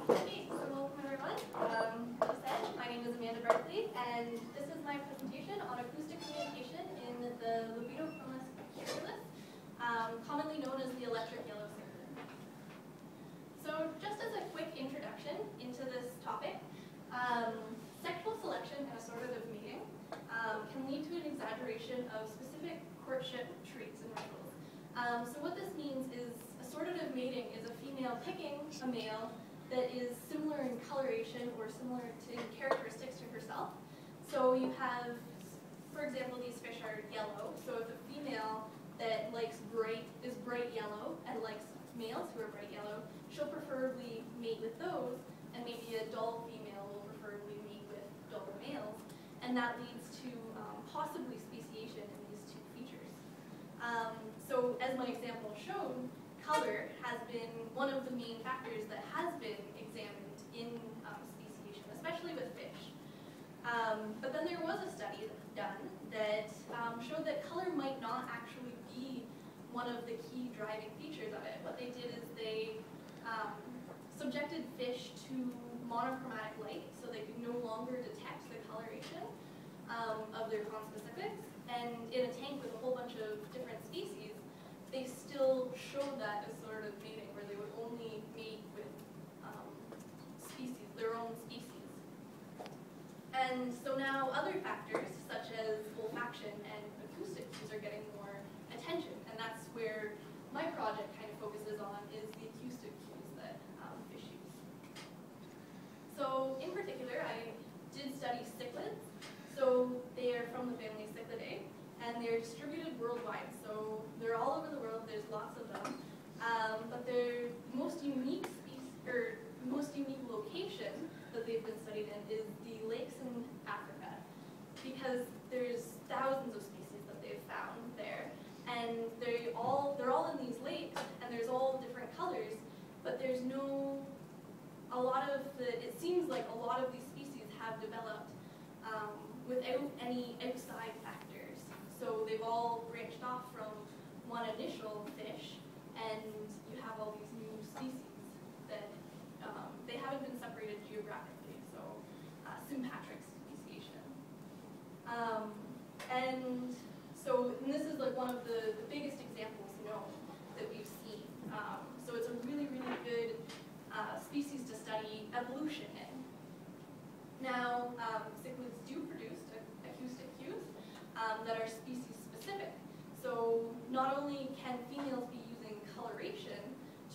Okay, so welcome everyone. As I said, my name is Amanda Berkeley, and this is my presentation on acoustic communication in the Libido-Chromis Curulus, commonly known as the electric yellow cichlid. So just as a quick introduction into this topic, sexual selection and assortative mating can lead to an exaggeration of specific courtship traits and rituals. So what this means is assortative mating is a female picking a male that is similar in coloration or similar in characteristics to herself. So you have, for example, these fish are yellow. So if a female that is bright yellow and likes males who are bright yellow, she'll preferably mate with those, and maybe a dull female will preferably mate with dull males, and that leads to possibly speciation in these two features. So as my example showed, color has been one of the main factors that has been examined in speciation, especially with fish. But then there was a study done that showed that color might not actually be one of the key driving features of it. What they did is they subjected fish to monochromatic light, so they could no longer detect the coloration of their conspecifics. And in a tank with a whole bunch of different species, they still showed that assortative mating, where they would only mate with their own species. And so now other factors, such as olfaction and acoustic cues, are getting more attention, and that's where my project kind of focuses on, is the acoustic cues that fish use. So in particular, I did study cichlids. So they are from the family Cichlidae, and they're distributed worldwide. So they're all over the world. There's lots of them, but their most unique location that they've been studied in is the lakes in Africa, because there's thousands of species that they've found there, and they're all in these lakes, and there's all different colors, but there's it seems like a lot of these species have developed without any outside factors. So they've all branched off from one initial fish, and you have all these new species that they haven't been separated geographically, so sympatric speciation. And this is like one of the biggest examples known that we've seen. So it's a really, really good species to study evolution in. Now, cichlids do produce acoustic cues that are species specific. So not only can females be using coloration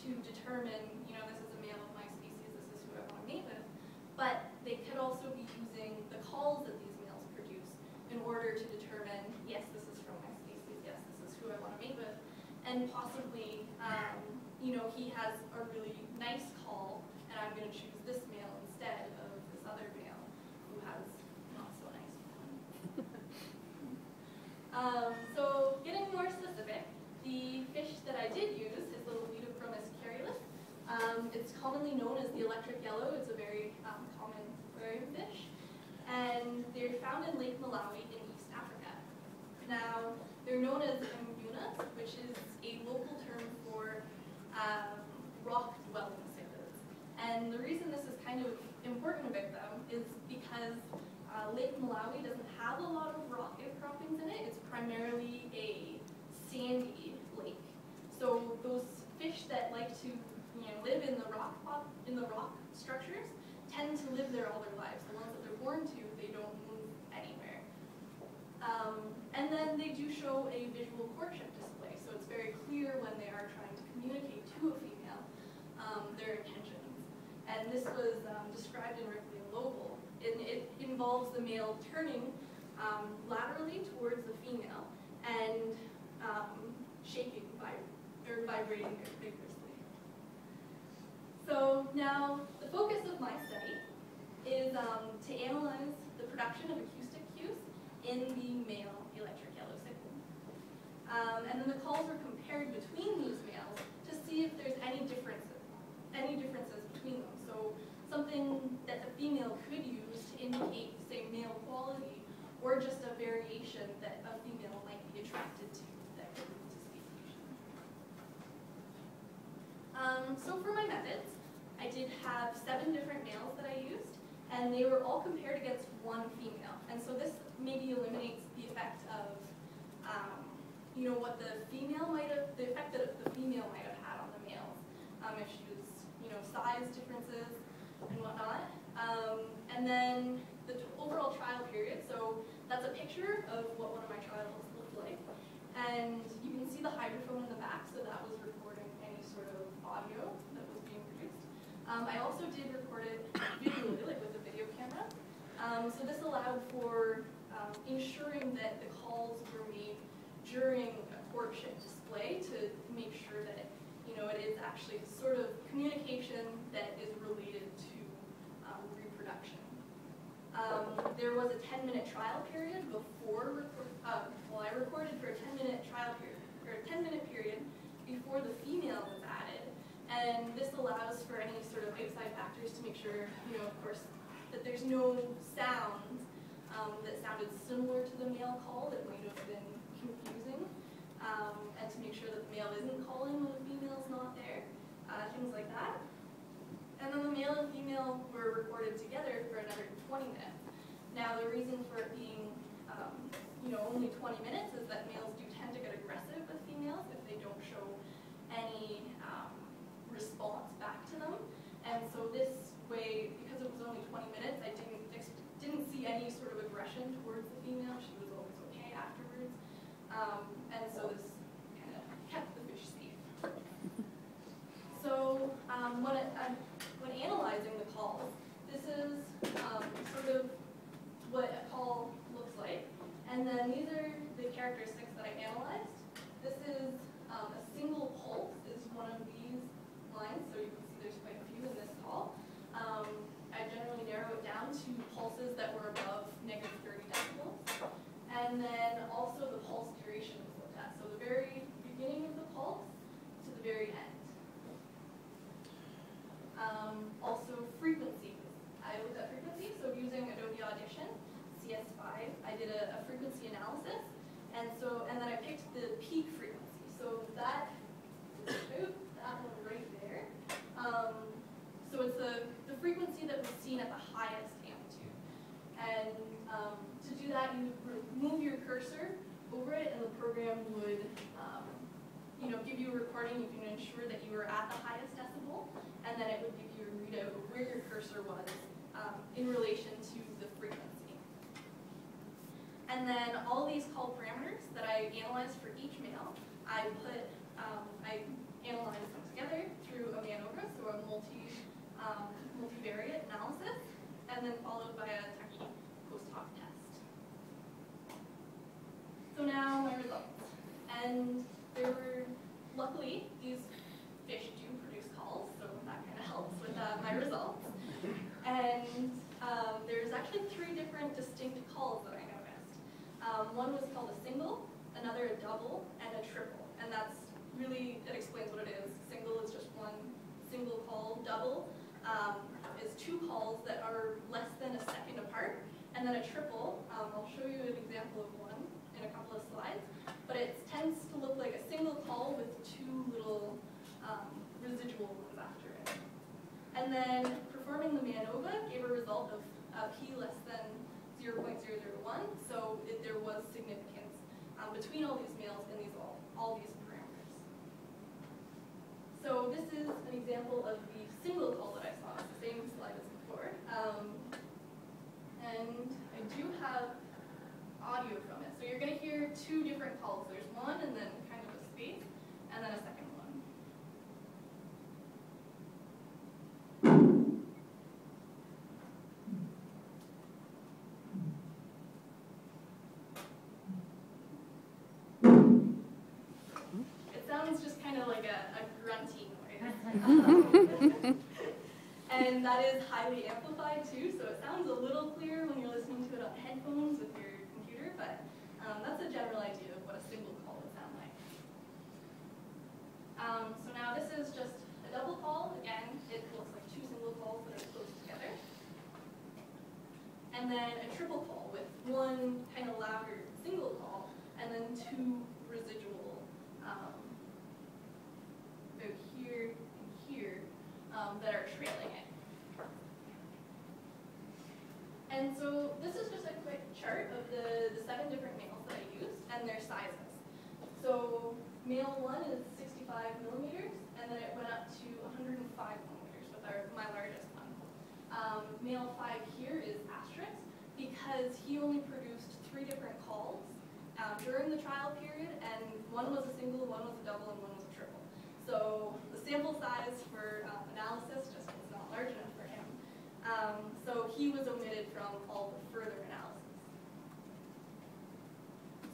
to determine, this is a male of my species, this is who I want to mate with, but they could also be using the calls that these males produce in order to determine, yes, this is from my species, yes, this is who I want to mate with, and possibly, he has a really nice call, and I'm going to choose this male instead of this other male who has not so nice one. So getting more specific, the fish that I did use is the Libido-Chromis Curulus. It's commonly known as the electric yellow. It's a very common aquarium fish, and they're found in Lake Malawi in East Africa. Now, they're known as mbunas, which is a local term for rock-dwelling cichlids. And the reason this is kind of important about them is because Lake Malawi doesn't have a lot of rock outcroppings in it. It's primarily a sandy lake. So those fish that like to live in the rock structures tend to live there all their lives. The ones that they're born to, they don't move anywhere. And then they do show a visual courtship display. So it's very clear when they are trying to communicate to a female their intentions. And this was described in Ripley and Lobel. It involves the male turning laterally towards the female and shaking or vibrating vigorously. So now the focus of my study is to analyze the production of acoustic cues in the male electric yellow cichlid. And then the calls were compared between these males to see if there's any differences between them. So something that the female could use to indicate, say, male quality, or just a variation that a female might be attracted to that could lead to speciation. So for my methods, I did have 7 different males that I used, and they were all compared against one female. And so this maybe eliminates the effect of, you know, what the effect that the female might have had on the males, if she was, you know, size differences and whatnot. And then the overall trial period, so that's a picture of what one of my trials looked like. And you can see the hydrophone in the back, so that was recording any sort of audio that was being produced. I also did record it visually, like with a video camera. So this allowed for ensuring that the calls were made during a courtship display to make sure that, you know, it is actually sort of communication that is related to reproduction. There was a 10-minute trial period before, well, I recorded for a 10-minute trial period, or a 10-minute period before the female was added. And this allows for any sort of outside factors to make sure, you know, of course, that there's no sounds that sounded similar to the male call that might have been confusing, and to make sure that the male isn't calling when the female's not there, things like that. And then the male and female were recorded together for another 20 minutes. Now the reason for it being, you know, only 20 minutes is that males do tend to get aggressive with females if they don't show any response back to them. And so this way, because it was only 20 minutes, I didn't see any sort of aggression towards the female. She was always okay afterwards. And so this kind of kept the fish safe. So when analyzing the calls, this is sort of what a call looks like. And then these are the characteristics that I analyzed. This is a single pulse is one of these lines, so you can see there's quite a few in this call. I generally narrow it down to pulses that were above -30 decibels. And then also the pulse duration was looked at. So the very beginning of the pulse to the very end. Also frequencies. I looked at frequency, so using Adobe Audition, CS5, I did a frequency analysis. And then I picked the peak frequency. So that one right there. So it's the frequency that was seen at the highest amplitude. And to do that, you would move your cursor over it, and the program would, you know, give you a recording. You can ensure that you were at the highest decibel, and then it would give you a readout of where your cursor was in relation to the frequency. And then all these call parameters that I analyzed for each male, I analyzed them together through a MANOVA, so a multivariate analysis, and then followed by a Taki post hoc test. So now my results. And there were, luckily, these fish do produce calls, so that kind of helps with my results. And there's actually 3 different distinct calls that I noticed. One was called a single, another a double, and a triple. And that's really, it explains what it is. Single is just one single call. Double is 2 calls that are less than a second apart. And then a triple, I'll show you an example of one in a couple of slides. But it tends to look like a single call with 2 little residual ones after it. And then performing the MANOVA gave a result of p less than 0.001, so there was significance between all these males and all these parameters. So this is an example of the single call that I saw. It's the same slide as before. And I do have audio from it. So you're going to hear 2 different calls. There's one and then kind of a space, and then a second one. It sounds just kind of like a grunty noise. And that is highly amplified too, so it sounds a little clearer when you're listening to it on headphones with your computer, but that's a general idea of what a single call would sound like. So now this is just a double call. Again, it looks like 2 single calls that are close together. And then a triple call with 1 kind of louder single call, and then 2 residual, about here and here, that are trailing. male 5 here is asterisk because he only produced 3 different calls during the trial period, and one was a single, one was a double, and one was a triple. So the sample size for analysis just was not large enough for him. So he was omitted from all the further analysis.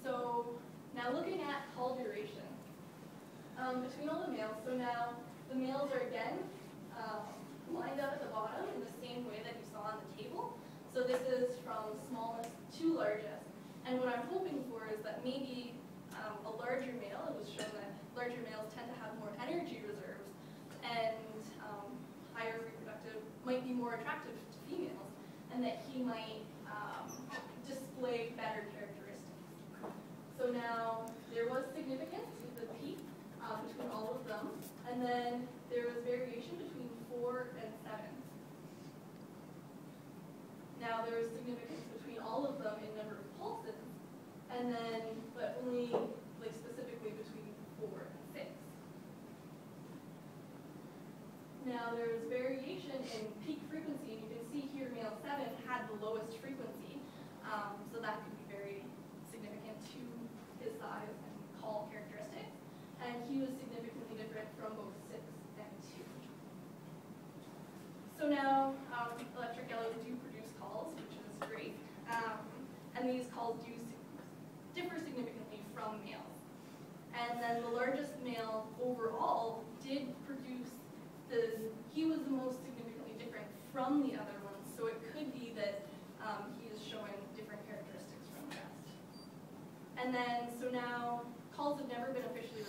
So now looking at call duration between all the males. So now the males are again lined up at the bottom in the same way that you saw on the table. So this is from smallest to largest. And what I'm hoping for is that maybe a larger male, it was shown that larger males tend to have more energy reserves and higher reproductive, might be more attractive to females, and that he might display better characteristics. So now there was significance with the peak between all of them, and then there was variation between 4 and 7. Now there was significance between all of them in number of pulses, and then, but only like specifically between 4 and 6. Now there was variation in peak frequency, and you can see here male 7 had the lowest frequency, so that could be very significant to his size and call characteristics, and he was significantly different from both 6 and 2. So now electric yellows do produce calls, which is great, and these calls do differ significantly from males. And then the largest male overall did produce he was the most significantly different from the other ones, so it could be that he is showing different characteristics from the rest. And then, so now calls have never been officially